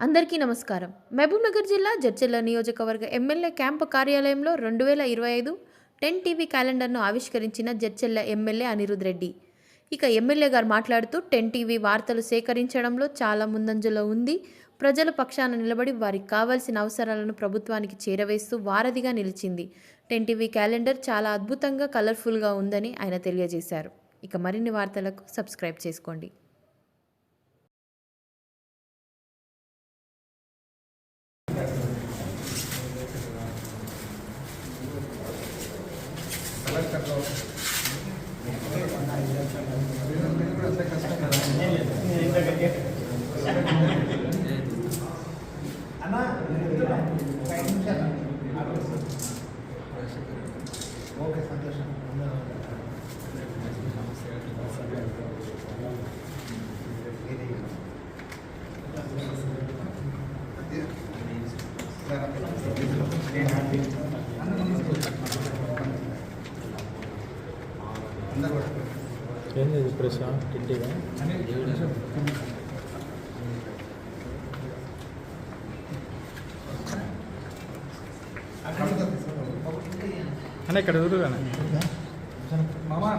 అందరికీ నమస్కారం. మహబూబ్‌నగర్ జిల్లా జడ్చర్ల నియోజకవర్గ ఎమ్మెల్యే క్యాంపు కార్యాలయంలో 2025 10 టీవీ క్యాలెండర్ను ఆవిష్కరించిన జడ్చర్ల ఎమ్మెల్యే అనిరుద్ రెడ్డి. ఇక ఎమ్మెల్యే గారు మాట్లాడుతూ 10 టీవీ వార్తలు సేకరించడంలో చాలా ముందంజలో ఉంది. ప్రజల పక్షాన నిలబడి వారికి కావాల్సిన అవసరాలను ప్రభుత్వానికి చేరవేస్తూ వారధిగా నిలిచింది. 10 టీవీ క్యాలెండర్ చాలా అద్భుతంగా, కలర్ఫుల్గా ఉందని ఆయన తెలియజేశారు. ఇక మరిన్ని వార్తలకు సబ్స్క్రైబ్ చేసుకోండి. ఓకే సంతోషం. ఏంది ప్రశ్న ఇంటిగా అన్న ఇక్కడ ఎదురుగానే మామా